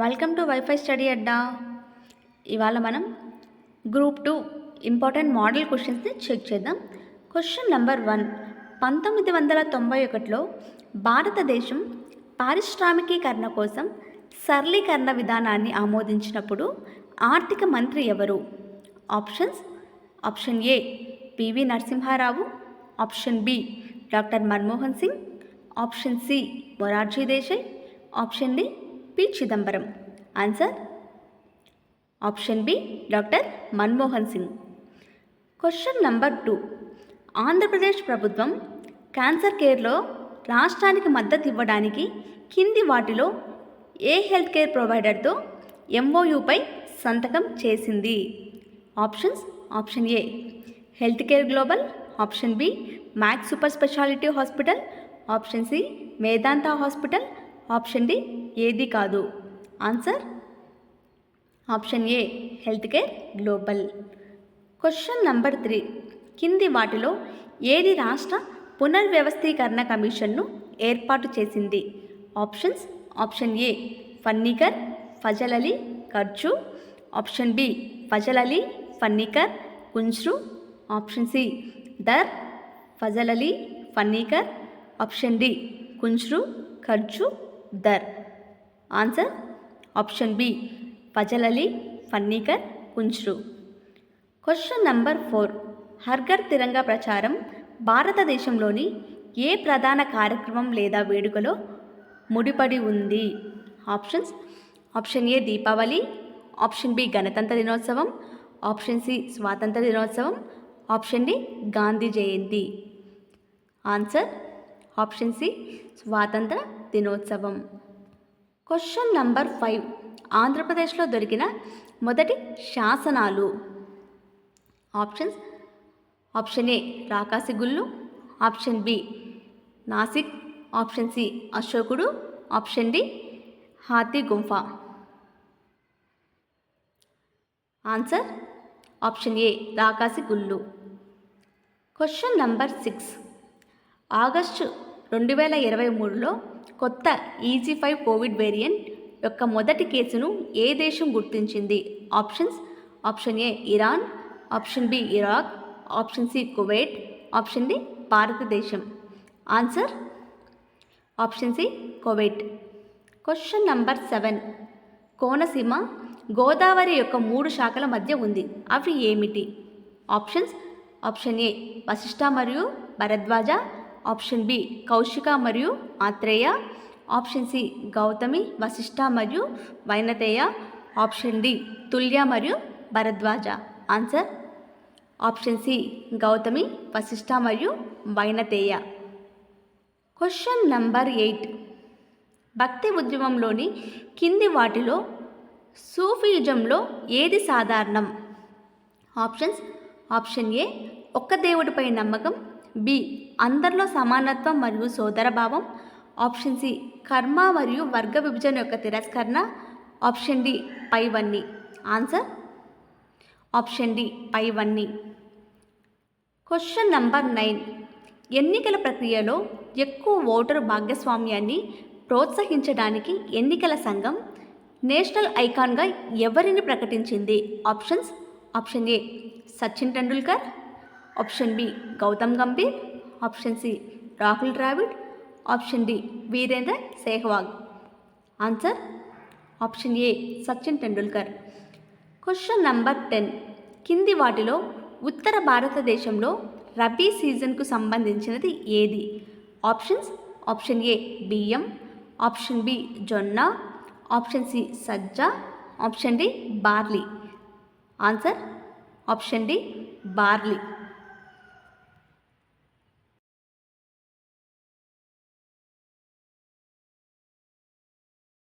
Welcome to wifi study Adda. ఇవాళ మనం group 2 important model క్వశ్చన్స్ని చెక్ చేద్దాం. Question number 1. 1991లో భారతదేశం పారిశ్రామికీకరణ కోసం సరళీకరణ విధానాన్ని ఆమోదించినప్పుడు ఆర్థిక మంత్రి ఎవరు? Option A PV Narasimha, option B doctor Manmohan Singh, option C Morarji Desai, option D P Chidambaram. Answer option B doctor Manmohan Singh. Question number 2. Andhra Pradesh ప్రభుత్వం క్యాన్సర్ కేర్లో రాష్ట్రానికి మద్దతు ఇవ్వడానికి కింది వాటిలో ఏ హెల్త్ కేర్ ప్రొవైడర్తో ఎంఓయూపై సంతకం చేసింది? Option A Health Care Global, option B Max Super Speciality Hospital, option C Medanta Hospital, option D ఏది కాదు. Answer option A Health Care Global. Question number 3. కింది వాటిలో ఏది రాష్ట్ర పునర్వ్యవస్థీకరణ కమిషన్ను ఏర్పాటు చేసింది? ఆప్షన్ ఏ ఫన్నీకర్, ఫజల్ అలీ, ఖర్చు, option B Fazal Ali, Panikkar, Kunzru, option C Dar, Fazal Ali, Panikkar, option D Kunzru, ఖర్చు, Dar. Answer option B Fazal Ali, Panikkar, Kunzru. Question number 4. హర్ఘర్ తిరంగా ప్రచారం భారతదేశంలోని ఏ ప్రధాన కార్యక్రమం లేదా వేడుకలో ముడిపడి ఉంది? Option A Deepavali, option B గణతంత్ర దినోత్సవం, ఆప్షన్ సి స్వాతంత్ర దినోత్సవం, option D Gandhi Jayanti. Answer option C స్వాతంత్ర దినోత్సవం. Question number 5. ఆంధ్రప్రదేశ్లో దొరికిన మొదటి శాసనాలు. ఆప్షన్ ఏ రాకాసిగుళ్ళు, option B Nasik, option C అశోకుడు, option D Hathi Gumpha. Answer option A రాకాసిగుళ్ళు. Question number 6. ఆగస్టు 2023లో కొత్త EG5 కోవిడ్ వేరియంట్ యొక్క మొదటి కేసును ఏ దేశం గుర్తించింది? Option A Iran, option B Iraq, option C Kuwait, option D భారతదేశం. Answer option C Kuwait. Question number 7. Konaseema Godavari యొక్క 3 శాఖల మధ్య ఉంది. అవి ఏమిటి? ఆప్షన్ ఏ వశిష్ఠ మరియు భరద్వాజ, ఆప్షన్ బి కౌశిక మరియు ఆత్రేయ, ఆప్షన్ సి గౌతమి, వశిష్ఠ మరియు వైనతేయ, ఆప్షన్ డి తుల్య మరియు Bharadwaj. Answer option C Gautami, Vashishta మరియు వైనతేయ. Question number 8. భక్తి ఉద్యమంలోని కింది వాటిలో సూఫీయిజంలో ఏది సాధారణం? ఆప్షన్ ఏ ఒక్క దేవుడిపై నమ్మకం, బి అందరిలో సమానత్వం మరియు సోదరభావం, ఆప్షన్ సి కర్మ మరియు వర్గ విభజన యొక్క తిరస్కరణ, ఆప్షన్ డి పైవన్నీ. ఆన్సర్ ఆప్షన్ డి పైవన్నీ. Question number 9. ఎన్నికల ప్రక్రియలో ఎక్కువ ఓటరు భాగస్వామ్యాన్ని ప్రోత్సహించడానికి ఎన్నికల సంఘం నేషనల్ ఐకాన్గా ఎవరిని ప్రకటించింది? Option A Sachin Tendulkar, option B Gautam Gambhir, option C Rahul Dravid, option D Virender Sehwag. Answer option A Sachin Tendulkar. Question number 10. కింది వాటిలో ఉత్తర భారతదేశంలో రబీ సీజన్కు సంబంధించినది ఏది? ఆప్షన్ ఏ బియ్యం, ఆప్షన్ బి జొన్న, ఆప్షన్ సి సజ్జ, option D barley. Answer option D barley.